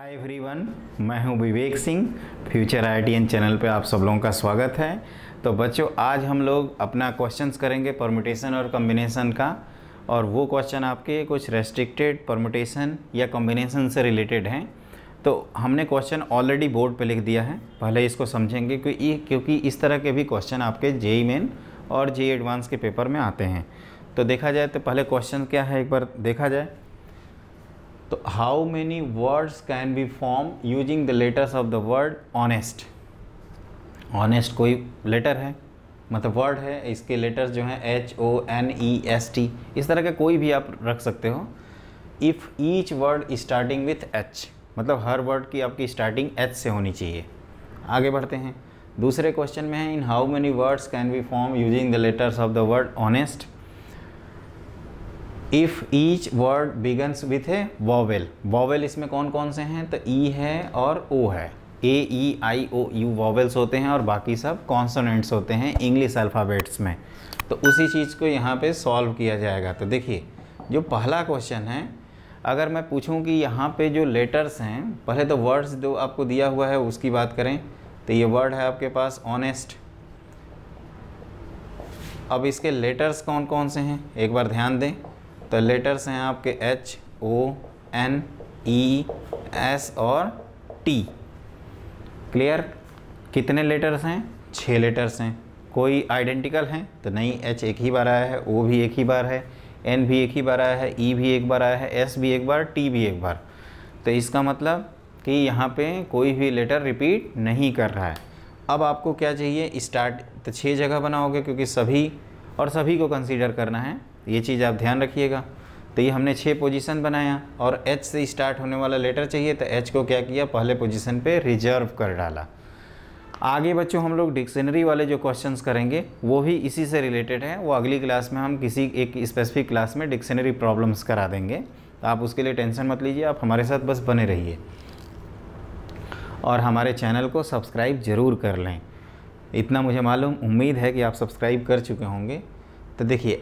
Hi everyone, मैं हूं Vivek Singh. Future IITN channel पे आप सब लोगों का स्वागत है। तो बच्चों, आज हम लोग अपना क्वेश्चंस करेंगे परम्यूटेशन और कॉम्बिनेशन का, और वो क्वेश्चन आपके कुछ रेस्ट्रिक्टेड परम्यूटेशन या कॉम्बिनेशन से रिलेटेड हैं। तो हमने क्वेश्चन ऑलरेडी बोर्ड पे लिख दिया है, पहले इसको समझेंगे क्योंकि इस तरह के भी क्वेश्चन आपके JEE मेन और JEE एडवांस के पेपर में आते हैं। तो देखा जाए तो पहले क्वेश्चन क्या है एक बार देखा जाए तो how many words can be form using the letters of the word honest. Honest कोई लेटर है, मतलब वर्ड है, इसके लेटर्स जो हैं HONEST, इस तरह का कोई भी आप रख सकते हो। If each word starting with H, मतलब हर वर्ड की आपकी स्टार्टिंग H से होनी चाहिए। आगे बढ़ते हैं, दूसरे क्वेश्चन में है in how many words can be form using the letters of the word honest if each word begins with A vowel. Vowel इसमें कौन कौन से हैं, तो E है और O है, AEIOU वॉवेल्स होते हैं और बाकी सब कॉन्सोनेंट्स होते हैं इंग्लिश अल्फ़ाबेट्स में। तो उसी चीज़ को यहाँ पे सॉल्व किया जाएगा। तो देखिए, जो पहला क्वेश्चन है, अगर मैं पूछूं कि यहाँ पे जो लेटर्स हैं, पहले तो वर्ड्स जो आपको दिया हुआ है उसकी बात करें तो ये वर्ड है आपके पास ऑनेस्ट। अब इसके लेटर्स कौन कौन से हैं एक बार ध्यान दें, तो लेटर्स हैं आपके HONES और T। क्लियर? कितने लेटर्स हैं? 6 लेटर्स हैं। कोई आइडेंटिकल हैं तो नहीं, H एक ही बार आया है, O भी एक ही बार है, N भी एक ही बार आया है, E भी एक बार आया है, S भी एक बार, T भी एक बार। तो इसका मतलब कि यहाँ पे कोई भी लेटर रिपीट नहीं कर रहा है। अब आपको क्या चाहिए, स्टार्ट, तो 6 जगह बनाओगे क्योंकि सभी और सभी को कंसीडर करना है, ये चीज़ आप ध्यान रखिएगा। तो ये हमने 6 पोजीशन बनाया और H से स्टार्ट होने वाला लेटर चाहिए, तो H को क्या किया, पहले पोजीशन पे रिजर्व कर डाला। आगे बच्चों हम लोग डिक्शनरी वाले जो क्वेश्चंस करेंगे वो भी इसी से रिलेटेड है, वो अगली क्लास में हम किसी एक स्पेसिफिक क्लास में डिक्शनरी प्रॉब्लम्स करा देंगे। तो आप उसके लिए टेंशन मत लीजिए, आप हमारे साथ बस बने रहिए और हमारे चैनल को सब्सक्राइब ज़रूर कर लें। इतना मुझे मालूम, उम्मीद है कि आप सब्सक्राइब कर चुके होंगे। तो देखिए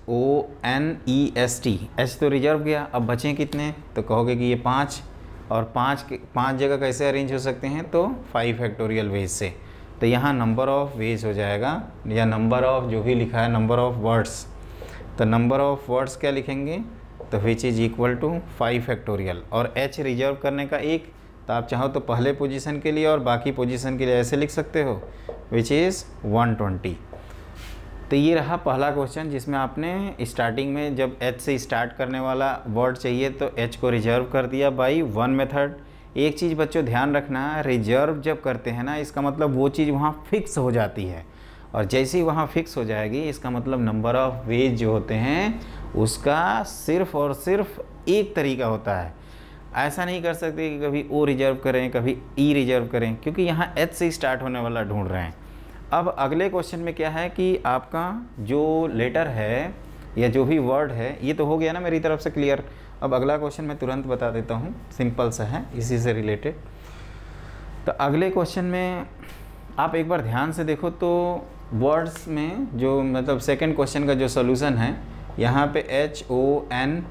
HONEST, H तो रिजर्व गया, अब बचे कितने, तो कहोगे कि ये 5, और 5 जगह कैसे अरेंज हो सकते हैं, तो 5 फैक्टोरियल वेज से। तो यहाँ नंबर ऑफ़ वेज हो जाएगा, या नंबर ऑफ़ जो भी लिखा है नंबर ऑफ़ वर्ड्स, तो नंबर ऑफ़ वर्ड्स क्या लिखेंगे, तो which is equal to 5 factorial. और H रिजर्व करने का 1, तो आप चाहो तो पहले पोजीशन के लिए और बाकी पोजीशन के लिए ऐसे लिख सकते हो, विच इज़ 120। तो ये रहा पहला क्वेश्चन, जिसमें आपने स्टार्टिंग में जब H से स्टार्ट करने वाला वर्ड चाहिए तो H को रिजर्व कर दिया बाई 1 मेथड। एक चीज़ बच्चों ध्यान रखना, रिजर्व जब करते हैं ना, इसका मतलब वो चीज़ वहाँ फिक्स हो जाती है, और जैसे ही वहाँ फिक्स हो जाएगी इसका मतलब नंबर ऑफ़ वेज जो होते हैं उसका सिर्फ़ और सिर्फ एक तरीका होता है। ऐसा नहीं कर सकते कि कभी O रिजर्व करें कभी E रिजर्व करें, क्योंकि यहाँ H से स्टार्ट होने वाला ढूंढ रहे हैं। अब अगले क्वेश्चन में क्या है कि आपका जो लेटर है या जो भी वर्ड है, ये तो हो गया ना मेरी तरफ से क्लियर। अब अगला क्वेश्चन मैं तुरंत बता देता हूँ, सिंपल सा है, इसी से रिलेटेड। तो अगले क्वेश्चन में आप एक बार ध्यान से देखो तो वर्ड्स में जो मतलब सेकंड क्वेश्चन का जो सॉल्यूशन है, यहाँ पे HONEST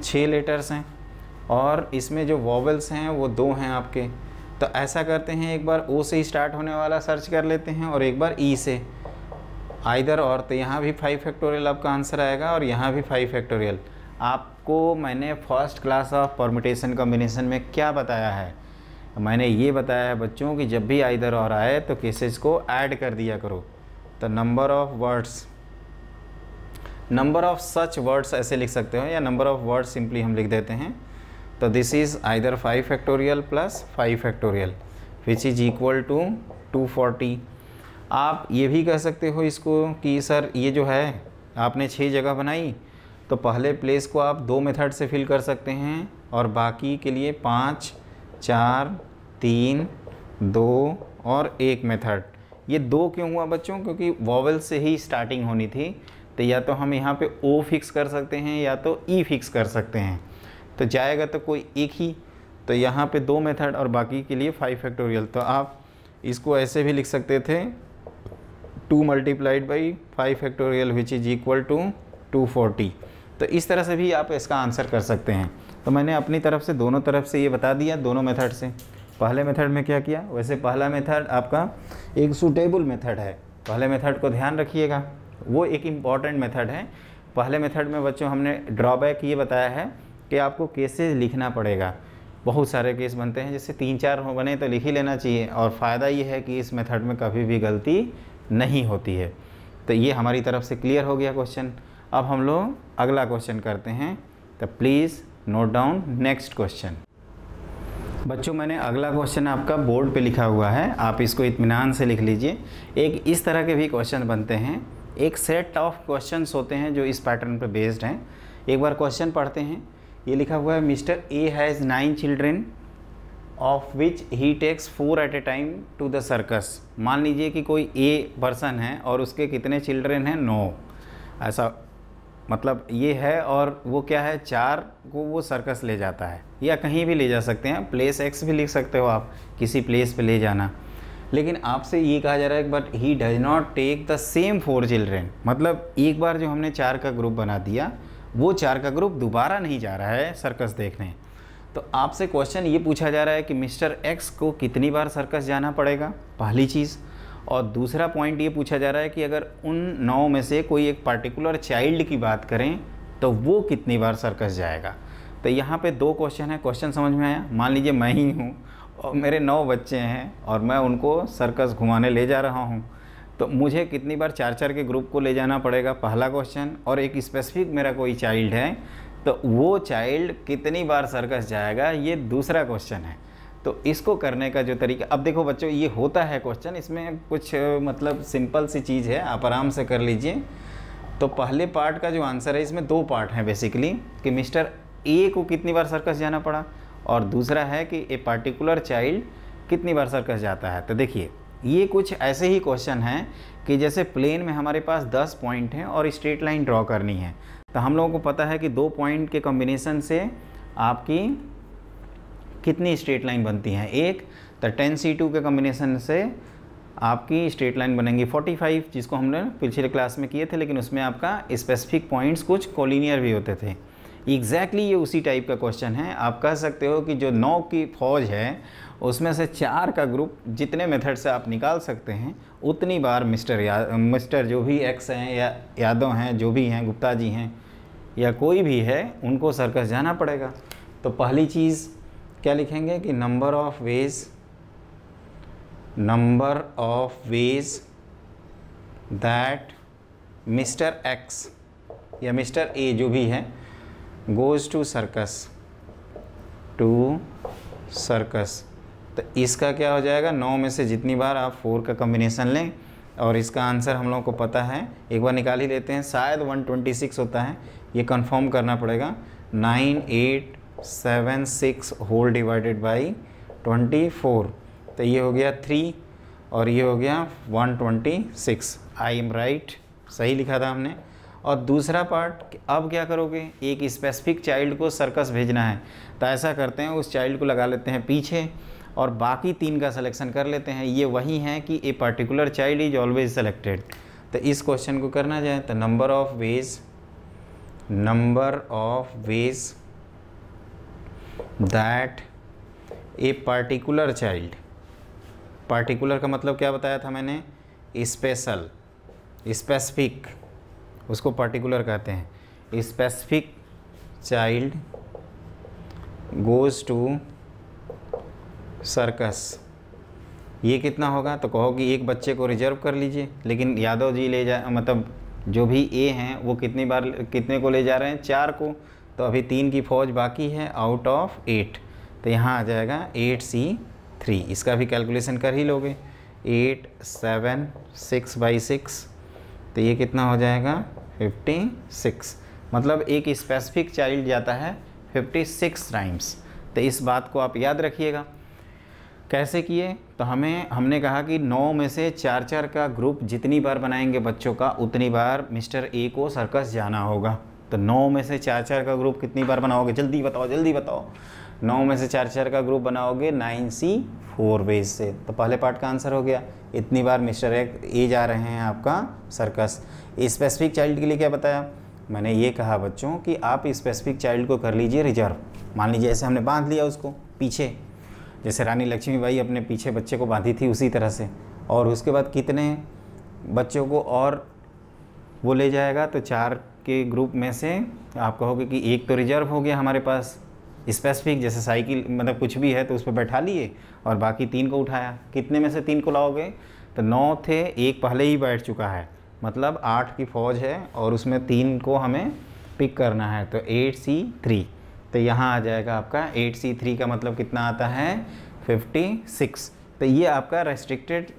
6 लेटर्स हैं और इसमें जो वॉवेल्स हैं वो 2 हैं आपके। तो ऐसा करते हैं, एक बार O से स्टार्ट होने वाला सर्च कर लेते हैं और एक बार E से, आइदर और। तो यहाँ भी 5 फैक्टोरियल आपका आंसर आएगा और यहाँ भी 5 फैक्टोरियल। आपको मैंने first class of permutation combination में क्या बताया है, मैंने ये बताया है बच्चों कि जब भी आइदर और आए तो केसेस को ऐड कर दिया करो। तो number of words, number of such words ऐसे लिख सकते हो, या नंबर ऑफ़ वर्ड्स सिंपली हम लिख देते हैं। तो this is either 5 factorial plus 5 factorial which is equal to 240। आप ये भी कह सकते हो इसको कि सर ये जो है आपने 6 जगह बनाई, तो पहले प्लेस को आप 2 मेथड से फिल कर सकते हैं और बाकी के लिए 5, 4, 3, 2 और 1 मेथड। ये 2 क्यों हुआ बच्चों, क्योंकि वॉवेल से ही स्टार्टिंग होनी थी। तो या तो हम यहाँ पे O फिक्स कर सकते हैं या तो E फिक्स कर सकते हैं, तो जाएगा तो कोई एक ही। तो यहाँ पे 2 मेथड और बाकी के लिए 5 फैक्टोरियल। तो आप इसको ऐसे भी लिख सकते थे, 2 multiplied by 5 factorial which is equal to 240। तो इस तरह से भी आप इसका आंसर कर सकते हैं। तो मैंने अपनी तरफ से दोनों तरफ से ये बता दिया, दोनों मेथड से। पहले मेथड में क्या किया, वैसे पहला मेथड आपका एक सूटेबल मेथड है, पहले मेथड को ध्यान रखिएगा, वो एक इम्पॉर्टेंट मेथड है। पहले मेथड में बच्चों हमने ड्रॉबैक ये बताया है कि आपको केसेस लिखना पड़ेगा। बहुत सारे केस बनते हैं, जैसे 3-4 बने तो लिख ही लेना चाहिए, और फ़ायदा ये है कि इस मेथड में कभी भी गलती नहीं होती है। तो ये हमारी तरफ से क्लियर हो गया क्वेश्चन। अब हम लोग अगला क्वेश्चन करते हैं, तो please note down next question. बच्चों मैंने अगला क्वेश्चन आपका बोर्ड पे लिखा हुआ है, आप इसको इत्मीनान से लिख लीजिए। एक इस तरह के भी क्वेश्चन बनते हैं, एक सेट ऑफ क्वेश्चंस होते हैं जो इस पैटर्न पे बेस्ड हैं। एक बार क्वेश्चन पढ़ते हैं। ये लिखा हुआ है, mister A has 9 children of which he takes 4 at a time to the circus. मान लीजिए कि कोई ए पर्सन है और उसके कितने चिल्ड्रेन हैं, 9, ऐसा मतलब ये है, और वो क्या है, 4 को वो सर्कस ले जाता है, या कहीं भी ले जा सकते हैं, प्लेस एक्स भी लिख सकते हो आप, किसी प्लेस पे ले जाना। लेकिन आपसे ये कहा जा रहा है but he does not take the same 4 children, मतलब एक बार जो हमने 4 का ग्रुप बना दिया, वो 4 का ग्रुप दोबारा नहीं जा रहा है सर्कस देखने। तो आपसे क्वेश्चन ये पूछा जा रहा है कि मिस्टर एक्स को कितनी बार सर्कस जाना पड़ेगा, पहली चीज़। और दूसरा पॉइंट ये पूछा जा रहा है कि अगर उन 9 में से कोई एक पार्टिकुलर चाइल्ड की बात करें तो वो कितनी बार सर्कस जाएगा। तो यहाँ पे 2 क्वेश्चन है, क्वेश्चन समझ में आया। मान लीजिए मैं ही हूँ और मेरे 9 बच्चे हैं और मैं उनको सर्कस घुमाने ले जा रहा हूँ, तो मुझे कितनी बार 4-4 के ग्रुप को ले जाना पड़ेगा, पहला क्वेश्चन। और एक स्पेसिफिक मेरा कोई चाइल्ड है तो वो चाइल्ड कितनी बार सर्कस जाएगा, ये दूसरा क्वेश्चन है। तो इसको करने का जो तरीका, अब देखो बच्चों ये होता है क्वेश्चन, इसमें कुछ मतलब सिंपल सी चीज़ है, आप आराम से कर लीजिए। तो पहले पार्ट का जो आंसर है, इसमें 2 पार्ट हैं बेसिकली, कि मिस्टर ए को कितनी बार सर्कस जाना पड़ा, और दूसरा है कि ए पार्टिकुलर चाइल्ड कितनी बार सर्कस जाता है। तो देखिए ये कुछ ऐसे ही क्वेश्चन हैं कि जैसे प्लेन में हमारे पास 10 पॉइंट हैं और स्ट्रेट लाइन ड्रॉ करनी है। तो हम लोगों को पता है कि 2 पॉइंट के कॉम्बिनेशन से आपकी कितनी स्ट्रेट लाइन बनती हैं, एक। तो 10C2 के कॉम्बिनेशन से आपकी स्ट्रेट लाइन बनेंगी 45, जिसको हमने पिछले क्लास में किए थे, लेकिन उसमें आपका स्पेसिफिक पॉइंट्स कुछ कोलिनियर भी होते थे। एग्जैक्टली ये उसी टाइप का क्वेश्चन है। आप कह सकते हो कि जो 9 की फौज है उसमें से 4 का ग्रुप जितने मेथड से आप निकाल सकते हैं उतनी बार मिस्टर जो भी एक्स हैं या यादव हैं, जो भी हैं, गुप्ता जी हैं या कोई भी है, उनको सर्कस जाना पड़ेगा। तो पहली चीज़ क्या लिखेंगे कि number of ways that mister x या मिस्टर ए जो भी है गोज़ टू सर्कस। तो इसका क्या हो जाएगा, 9 में से जितनी बार आप 4 का कॉम्बिनेशन लें, और इसका आंसर हम लोगों को पता है, एक बार निकाल ही लेते हैं, शायद 126 होता है, ये कंफर्म करना पड़ेगा। 9876 होल डिवाइडेड बाई 24, तो ये हो गया 3 और ये हो गया 126। आई एम राइट, सही लिखा था हमने। और दूसरा पार्ट, अब क्या करोगे, एक स्पेसिफिक चाइल्ड को सर्कस भेजना है, तो ऐसा करते हैं उस चाइल्ड को लगा लेते हैं पीछे और बाकी 3 का सिलेक्शन कर लेते हैं। ये वही हैं कि a particular child is always selected. तो इस क्वेश्चन को करना जाए तो number of ways that a particular child, particular का मतलब क्या बताया था मैंने, स्पेसिफिक, उसको पार्टिकुलर कहते हैं। Specific child goes to circus, ये कितना होगा, तो कहो कि एक बच्चे को रिजर्व कर लीजिए, लेकिन यादव जी ले जा, मतलब जो भी ए हैं वो कितने को ले जा रहे हैं, 4 को। तो अभी 3 की फौज बाकी है आउट ऑफ 8, तो यहाँ आ जाएगा 8C3। इसका भी कैलकुलेशन कर ही लोगे, 8 7 6/6, तो ये कितना हो जाएगा 56। मतलब एक स्पेसिफिक चाइल्ड जाता है 56 टाइम्स। तो इस बात को आप याद रखिएगा। कैसे किए, तो हमने कहा कि 9 में से 4-4 का ग्रुप जितनी बार बनाएंगे बच्चों का, उतनी बार मिस्टर ए को सर्कस जाना होगा। तो 9 में से 4-4 का ग्रुप कितनी बार बनाओगे, जल्दी बताओ। 9 में से 4-4 का ग्रुप बनाओगे 9C4 वेज से। तो पहले पार्ट का आंसर हो गया, इतनी बार मिस्टर ए जा रहे हैं आपका सर्कस। स्पेसिफिक चाइल्ड के लिए क्या बताया, मैंने ये कहा बच्चों कि आप स्पेसिफिक चाइल्ड को कर लीजिए रिजर्व। मान लीजिए ऐसे हमने बांध लिया उसको पीछे, जैसे रानी लक्ष्मीबाई अपने पीछे बच्चे को बांधी थी उसी तरह से, और उसके बाद कितने बच्चों को और वो ले जाएगा, तो 4 के ग्रुप में से आप कहोगे कि एक तो रिजर्व हो गया हमारे पास स्पेसिफिक, जैसे साइकिल मतलब कुछ भी है तो उस पर बैठा लिए और बाकी 3 को उठाया। कितने में से 3 को लाओगे, तो 9 थे, एक पहले ही बैठ चुका है, मतलब 8 की फ़ौज है और उसमें 3 को हमें पिक करना है, तो 8C3। तो यहाँ आ जाएगा आपका 8C3 का मतलब कितना आता है 56। तो ये आपका रेस्ट्रिक्टेड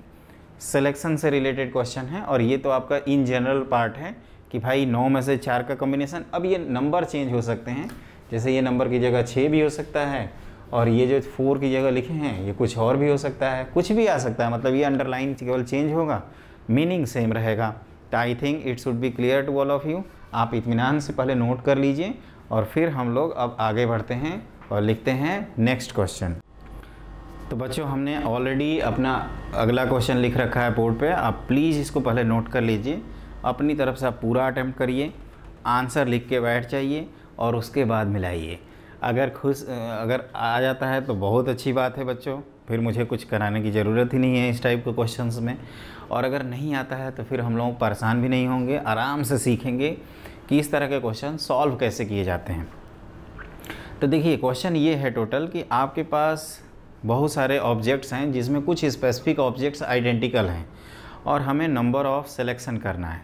सिलेक्शन से रिलेटेड क्वेश्चन है, और ये तो आपका इन जनरल पार्ट है कि भाई 9 में से 4 का कॉम्बिनेशन। अब ये नंबर चेंज हो सकते हैं, जैसे ये नंबर की जगह 6 भी हो सकता है, और ये जो 4 की जगह लिखे हैं ये कुछ और भी हो सकता है, कुछ भी आ सकता है, मतलब ये अंडरलाइन केवल चेंज होगा, मीनिंग सेम रहेगा। तो I think it should be clear to all of you. आप इत्मीनान से पहले नोट कर लीजिए, और फिर हम लोग अब आगे बढ़ते हैं और लिखते हैं नेक्स्ट क्वेश्चन। तो बच्चों हमने ऑलरेडी अपना अगला क्वेश्चन लिख रखा है बोर्ड पे, आप प्लीज़ इसको पहले नोट कर लीजिए, अपनी तरफ से आप पूरा अटेम्प्ट करिए, आंसर लिख के बैठ जाइए और उसके बाद मिलाइए। अगर आ जाता है तो बहुत अच्छी बात है बच्चों, फिर मुझे कुछ कराने की ज़रूरत ही नहीं है इस टाइप के क्वेश्चंस में, और अगर नहीं आता है तो फिर हम लोग परेशान भी नहीं होंगे, आराम से सीखेंगे कि इस तरह के क्वेश्चन सॉल्व कैसे किए जाते हैं। तो देखिए क्वेश्चन ये है टोटल कि आपके पास बहुत सारे ऑब्जेक्ट्स हैं जिसमें कुछ स्पेसिफिक ऑब्जेक्ट्स आइडेंटिकल हैं और हमें नंबर ऑफ़ सिलेक्शन करना है।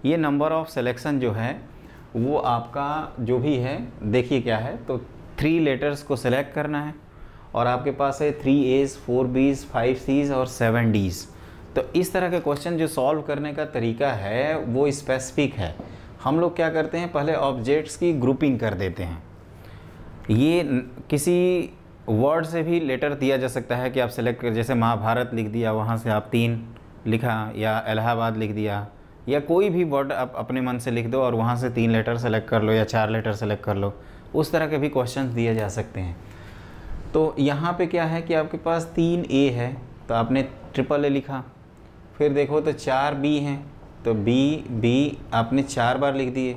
ये नंबर ऑफ़ सिलेक्शन जो है वो आपका जो भी है देखिए क्या है, तो 3 लेटर्स को सिलेक्ट करना है, और आपके पास है 3A's 4B's 5C's और 7D's। तो इस तरह के क्वेश्चन जो सॉल्व करने का तरीका है वो स्पेसिफिक है। हम लोग क्या करते हैं, पहले ऑब्जेक्ट्स की ग्रुपिंग कर देते हैं। ये किसी वर्ड से भी लेटर दिया जा सकता है कि आप सेलेक्ट कर, जैसे महाभारत लिख दिया, वहाँ से आप 3 लिखा, या इलाहाबाद लिख दिया, या कोई भी वर्ड आप अपने मन से लिख दो और वहाँ से 3 लेटर सेलेक्ट कर लो या 4 लेटर सेलेक्ट कर लो। उस तरह के भी क्वेश्चंस दिए जा सकते हैं। तो यहाँ पे क्या है कि आपके पास 3A है तो आपने ट्रिपल A लिखा, फिर देखो तो 4B हैं तो B आपने 4 बार लिख दिए,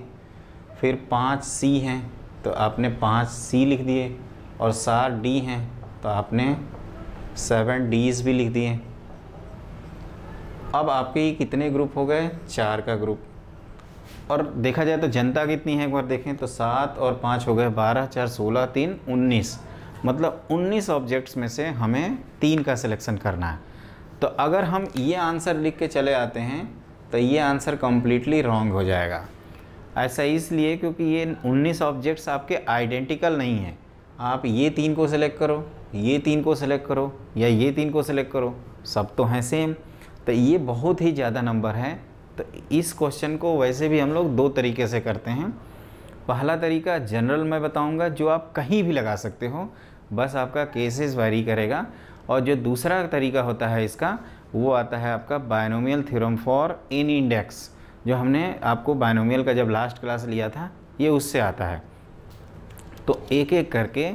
फिर 5C हैं तो आपने 5C लिख दिए, और 7D हैं तो आपने 7D's भी लिख दिए। अब आपके कितने ग्रुप हो गए, 4 का ग्रुप। और देखा जाए तो जनता कितनी है एक बार देखें तो 7 और 5 हो गए 12, 4 16, 3 19, मतलब 19 ऑब्जेक्ट्स में से हमें 3 का सिलेक्शन करना है। तो अगर हम ये आंसर लिख के चले आते हैं तो ये आंसर कम्प्लीटली रॉन्ग हो जाएगा। ऐसा इसलिए क्योंकि ये 19 ऑब्जेक्ट्स आपके आइडेंटिकल नहीं हैं। आप ये 3 को सिलेक्ट करो, ये 3 को सिलेक्ट करो, या ये 3 को सिलेक्ट करो, सब तो हैं सेम। तो ये बहुत ही ज़्यादा नंबर है। तो इस क्वेश्चन को वैसे भी हम लोग 2 तरीके से करते हैं। पहला तरीका जनरल मैं बताऊंगा जो आप कहीं भी लगा सकते हो, बस आपका केसेस वैरी करेगा। और जो दूसरा तरीका होता है इसका वो आता है आपका binomial theorem for any index, जो हमने आपको बायनोमियल का जब लास्ट क्लास लिया था ये उससे आता है। तो एक एक करके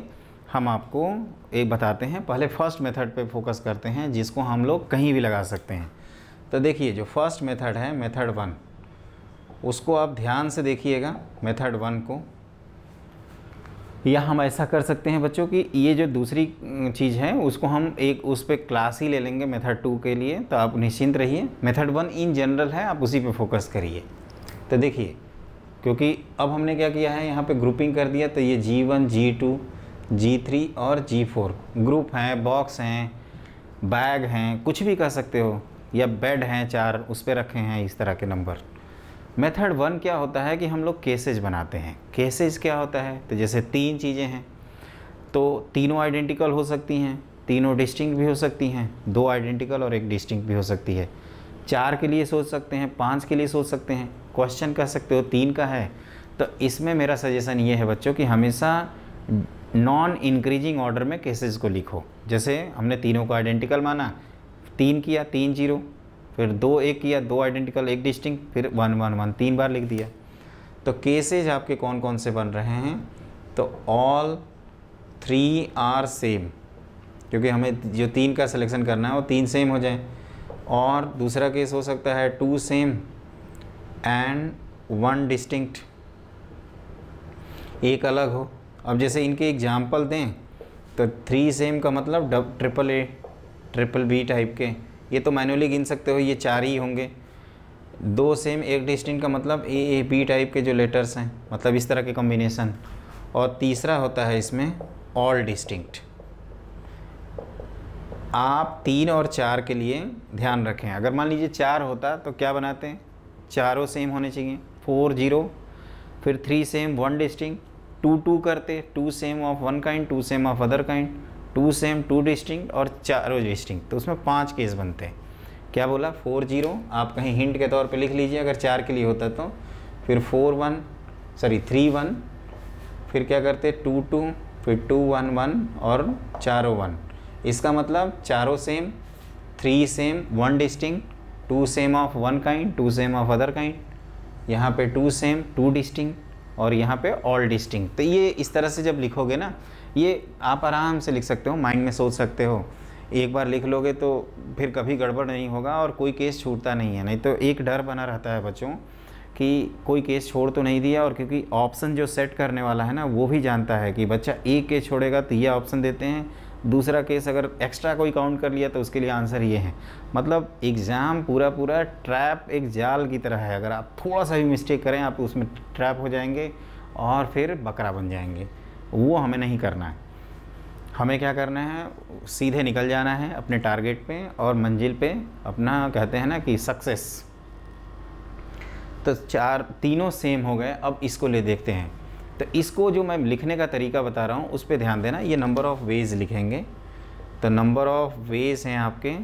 हम आपको एक बताते हैं। पहले फर्स्ट मेथड पे फोकस करते हैं जिसको हम लोग कहीं भी लगा सकते हैं। तो देखिए जो फर्स्ट मेथड है मेथड 1, उसको आप ध्यान से देखिएगा। मेथड 1 को या हम ऐसा कर सकते हैं बच्चों कि ये जो दूसरी चीज़ है उसको हम एक उस पर क्लास ही ले लेंगे मेथड 2 के लिए। तो आप निश्चिंत रहिए, मेथड 1 इन जनरल है, आप उसी पे फोकस करिए। तो देखिए क्योंकि अब हमने क्या किया है यहाँ पे ग्रुपिंग कर दिया, तो ये G1 G2 G3 और G4 ग्रुप हैं, बॉक्स हैं, बैग हैं, कुछ भी कह सकते हो, या बेड हैं 4 उस पर रखे हैं इस तरह के नंबर। मेथड 1 क्या होता है कि हम लोग केसेज बनाते हैं। केसेज क्या होता है, तो जैसे 3 चीज़ें हैं तो तीनों आइडेंटिकल हो सकती हैं, तीनों डिस्टिंक्ट भी हो सकती हैं, 2 आइडेंटिकल और 1 डिस्टिंक्ट भी हो सकती है। 4 के लिए सोच सकते हैं, 5 के लिए सोच सकते हैं, क्वेश्चन कह सकते हो 3 का है। तो इसमें मेरा सजेशन ये है बच्चों कि हमेशा नॉन इंक्रीजिंग ऑर्डर में केसेस को लिखो। जैसे हमने तीनों को आइडेंटिकल माना, 3 किया 3 0, फिर 2 1 किया 2 आइडेंटिकल 1 डिस्टिंक्ट, फिर 1 1 1 3 बार लिख दिया। तो केसेज आपके कौन कौन से बन रहे हैं, तो ऑल 3 आर सेम, क्योंकि हमें जो 3 का सिलेक्शन करना है वो 3 सेम हो जाए। और दूसरा केस हो सकता है 2 सेम एंड 1 डिस्टिंक्ट, एक अलग हो। अब जैसे इनके एग्जाम्पल दें तो 3 सेम का मतलब triple A triple B type के, ये तो मैनुअली गिन सकते हो, ये 4 ही होंगे। 2 सेम एक डिस्टिंक्ट का मतलब ए बी टाइप के जो लेटर्स हैं, मतलब इस तरह के कॉम्बिनेशन। और तीसरा होता है इसमें ऑल डिस्टिंक्ट। आप 3 और 4 के लिए ध्यान रखें, अगर मान लीजिए 4 होता तो क्या बनाते हैं, चारों सेम होने चाहिए, 4 0, फिर 3 सेम 1 डिस्टिंक्ट, 2 2 करते, 2 same of 1 kind 2 same of other kind, 2 same 2 distinct और चारों डिस्टिंक्ट, तो उसमें 5 केस बनते हैं। क्या बोला, 4 0, आप कहीं हिंट के तौर पे लिख लीजिए अगर 4 के लिए होता तो, फिर 3 1, फिर क्या करते 2 2, फिर 2 1 1 और चारों 1। इसका मतलब चारों same, 3 same 1 distinct, 2 same of 1 kind 2 same of other kind, यहाँ पे 2 सेम 2 डिस्टिंक्ट और यहाँ पे ऑल डिस्टिंक्ट। तो ये इस तरह से जब लिखोगे ना, ये आप आराम से लिख सकते हो, माइंड में सोच सकते हो। एक बार लिख लोगे तो फिर कभी गड़बड़ नहीं होगा और कोई केस छूटता नहीं है। नहीं तो एक डर बना रहता है बच्चों कि कोई केस छोड़ तो नहीं दिया, और क्योंकि ऑप्शन जो सेट करने वाला है ना वो भी जानता है कि बच्चा एक केस छोड़ेगा तो ये ऑप्शन देते हैं, दूसरा केस अगर एक्स्ट्रा कोई काउंट कर लिया तो उसके लिए आंसर ये है। मतलब एग्ज़ाम पूरा ट्रैप, एक जाल की तरह है। अगर आप थोड़ा सा भी मिस्टेक करें आप उसमें ट्रैप हो जाएंगे और फिर बकरा बन जाएंगे। वो हमें नहीं करना है। हमें क्या करना है, सीधे निकल जाना है अपने टारगेट पे और मंजिल पे अपना, कहते हैं ना कि सक्सेस। तो तीनों सेम हो गए। अब इसको ले देखते हैं। तो इसको जो मैं लिखने का तरीका बता रहा हूँ उस पर ध्यान देना। ये नंबर ऑफ़ वेज लिखेंगे। तो नंबर ऑफ़ वेज हैं आपके।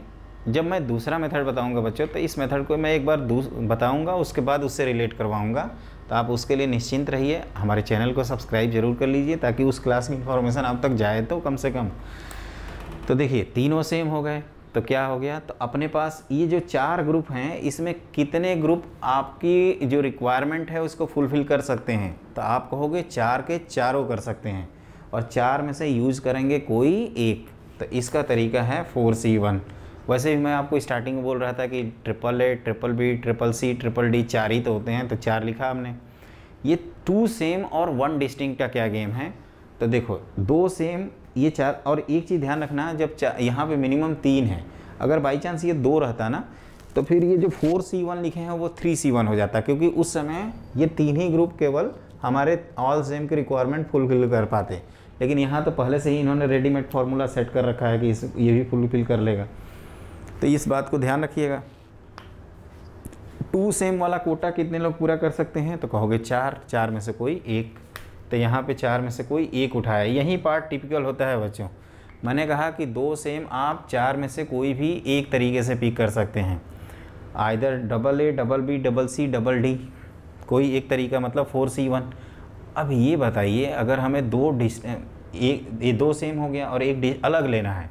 जब मैं दूसरा मेथड बताऊंगा बच्चों, तो इस मेथड को मैं एक बार बताऊंगा, उसके बाद उससे रिलेट करवाऊंगा। तो आप उसके लिए निश्चिंत रहिए, हमारे चैनल को सब्सक्राइब ज़रूर कर लीजिए ताकि उस क्लास की इन्फॉर्मेशन आप तक जाए तो कम से कम। तो देखिए तीनों सेम हो गए तो क्या हो गया, तो अपने पास ये जो 4 ग्रुप हैं इसमें कितने ग्रुप आपकी जो रिक्वायरमेंट है उसको फुलफ़िल कर सकते हैं। तो आप कहोगे 4 के चारों कर सकते हैं और 4 में से यूज़ करेंगे कोई एक। तो इसका तरीका है 4C1। वैसे भी मैं आपको स्टार्टिंग में बोल रहा था कि triple A, triple B, triple C, triple D 4 ही तो होते हैं, तो 4 लिखा हमने। ये 2 सेम और 1 डिस्टिंक्ट का क्या गेम है, तो देखो 2 सेम ये 4। और एक चीज़ ध्यान रखना, जब यहाँ पे मिनिमम 3 है, अगर बाई चांस ये 2 रहता ना तो फिर ये जो 4C1 लिखे हैं वो 3C1 हो जाता, क्योंकि उस समय ये 3 ही ग्रुप केवल हमारे ऑल सेम के रिक्वायरमेंट फुलफिल कर पाते। लेकिन यहाँ तो पहले से ही इन्होंने रेडीमेड फार्मूला सेट कर रखा है कि ये भी फुलफिल कर लेगा। तो इस बात को ध्यान रखिएगा। 2 सेम वाला कोटा कितने लोग पूरा कर सकते हैं, तो कहोगे 4 में से कोई एक। तो यहाँ पे 4 में से कोई एक उठाया। यही पार्ट टिपिकल होता है बच्चों। मैंने कहा कि 2 सेम आप 4 में से कोई भी एक तरीके से पिक कर सकते हैं, either double A, double B, double C, double D, कोई एक तरीका, मतलब 4C1। अब ये बताइए अगर हमें 2 सेम हो गया और एक अलग लेना है,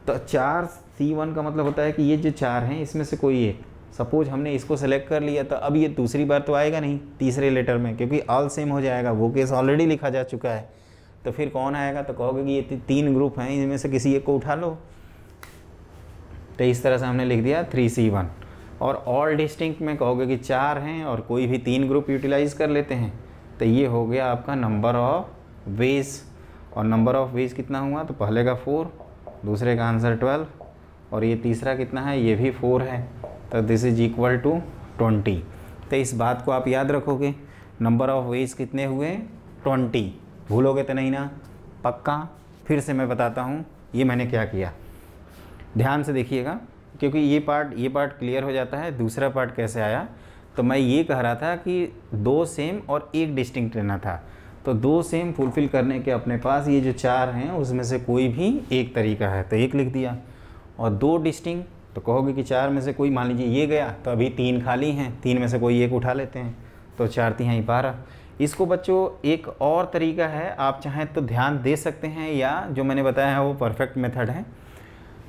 तो 4C1 का मतलब होता है कि ये जो 4 हैं इसमें से कोई एक। सपोज हमने इसको सेलेक्ट कर लिया, तो अब ये दूसरी बार तो आएगा नहीं तीसरे लेटर में, क्योंकि ऑल सेम हो जाएगा, वो केस ऑलरेडी लिखा जा चुका है। तो फिर कौन आएगा, तो कहोगे कि ये 3 ग्रुप हैं, इनमें से किसी एक को उठा लो। तो इस तरह से हमने लिख दिया 3C1। और ऑल डिस्टिंक्ट में कहोगे कि 4 हैं और कोई भी 3 ग्रुप यूटिलाइज़ कर लेते हैं। तो ये हो गया आपका नंबर ऑफ वेज। और नंबर ऑफ वेज कितना हुआ, तो पहले का 4, दूसरे का आंसर 12 और ये तीसरा कितना है, ये भी 4 है। तो दिस इज इक्वल टू 20। तो इस बात को आप याद रखोगे। नंबर ऑफ वेज कितने हुए, 20। भूलोगे तो नहीं ना, पक्का। फिर से मैं बताता हूँ ये मैंने क्या किया, ध्यान से देखिएगा, क्योंकि ये पार्ट क्लियर हो जाता है। दूसरा पार्ट कैसे आया, तो मैं ये कह रहा था कि 2 सेम और एक डिस्टिंक्ट लेना था। तो 2 सेम फुलफ़िल करने के अपने पास ये जो 4 हैं उसमें से कोई भी एक तरीका है, तो एक लिख दिया। और 2 डिस्टिंक्ट, तो कहोगे कि 4 में से कोई, मान लीजिए ये गया तो अभी 3 खाली हैं, 3 में से कोई एक उठा लेते हैं, तो 4 3 12। इसको बच्चों एक और तरीका है, आप चाहें तो ध्यान दे सकते हैं, या जो मैंने बताया है वो परफेक्ट मेथड है।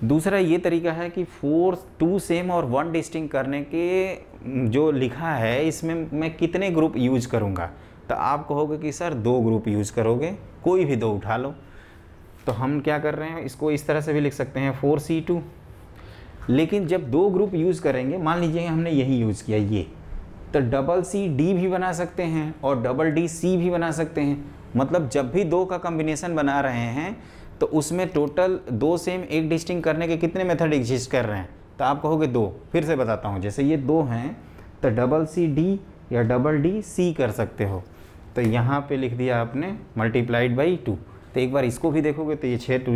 दूसरा ये तरीका है कि 2 सेम और 1 डिस्टिंक्ट करने के जो लिखा है इसमें मैं कितने ग्रुप यूज करूँगा। तो आप कहोगे कि सर 2 ग्रुप यूज़ करोगे, कोई भी 2 उठा लो। तो हम क्या कर रहे हैं, इसको इस तरह से भी लिख सकते हैं 4C2। लेकिन जब 2 ग्रुप यूज़ करेंगे, मान लीजिए हमने यही यूज़ किया ये, तो डबल सी डी भी बना सकते हैं और डबल डी सी भी बना सकते हैं। मतलब जब भी 2 का कॉम्बिनेशन बना रहे हैं तो उसमें टोटल 2 सेम एक डिस्टिंग करने के कितने मेथड एग्जिस्ट कर रहे हैं, तो आप कहोगे 2। फिर से बताता हूँ, जैसे ये 2 हैं तो डबल सी डी या डबल डी सी कर सकते हो। तो यहाँ पे लिख दिया आपने मल्टीप्लाइड बाई 2। तो एक बार इसको भी देखोगे तो ये 6 2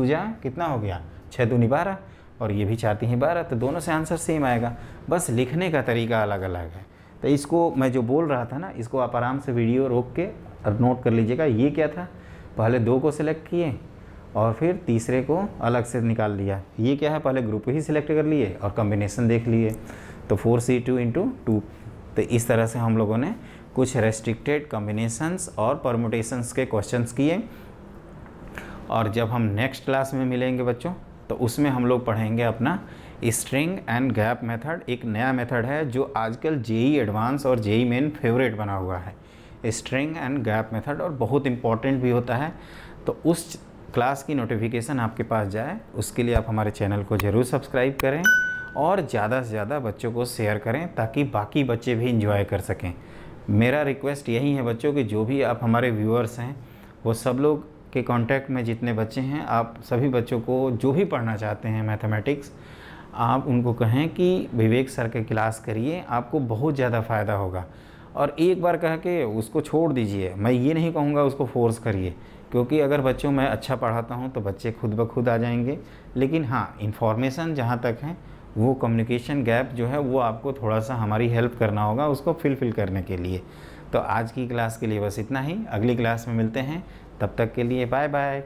जा कितना हो गया, 6 दूनी 12, और ये भी 4 3 12, तो दोनों से आंसर सेम आएगा, बस लिखने का तरीका अलग अलग है। तो इसको मैं जो बोल रहा था ना, इसको आप आराम से वीडियो रोक के और नोट कर लीजिएगा। ये क्या था, पहले 2 को सिलेक्ट किए और फिर तीसरे को अलग से निकाल दिया। ये क्या है, पहले ग्रुप ही सिलेक्ट कर लिए और कॉम्बिनेशन देख लिए, तो 4C2 × 2। तो इस तरह से हम लोगों ने कुछ रेस्ट्रिक्टेड कॉम्बिनेशंस और परमुटेशंस के क्वेश्चंस किए। और जब हम नेक्स्ट क्लास में मिलेंगे बच्चों, तो उसमें हम लोग पढ़ेंगे अपना स्ट्रिंग एंड गैप मेथड। एक नया मेथड है जो आजकल जेई एडवांस और जेई मेन फेवरेट बना हुआ है, स्ट्रिंग एंड गैप मेथड, और बहुत इंपॉर्टेंट भी होता है। तो उस क्लास की नोटिफिकेशन आपके पास जाए, उसके लिए आप हमारे चैनल को ज़रूर सब्सक्राइब करें और ज़्यादा से ज़्यादा बच्चों को शेयर करें ताकि बाकी बच्चे भी इंजॉय कर सकें। मेरा रिक्वेस्ट यही है बच्चों कि जो भी आप हमारे व्यूअर्स हैं, वो सब लोग के कांटेक्ट में जितने बच्चे हैं, आप सभी बच्चों को जो भी पढ़ना चाहते हैं मैथमेटिक्स, आप उनको कहें कि विवेक सर के क्लास करिए, आपको बहुत ज़्यादा फ़ायदा होगा। और एक बार कह के उसको छोड़ दीजिए, मैं ये नहीं कहूँगा उसको फोर्स करिए, क्योंकि अगर बच्चों मैं अच्छा पढ़ाता हूँ तो बच्चे खुद ब खुद आ जाएंगे। लेकिन हाँ, इन्फॉर्मेशन जहाँ तक है, वो कम्युनिकेशन गैप जो है वो आपको थोड़ा सा हमारी हेल्प करना होगा उसको फिल करने के लिए। तो आज की क्लास के लिए बस इतना ही, अगली क्लास में मिलते हैं, तब तक के लिए बाय बाय।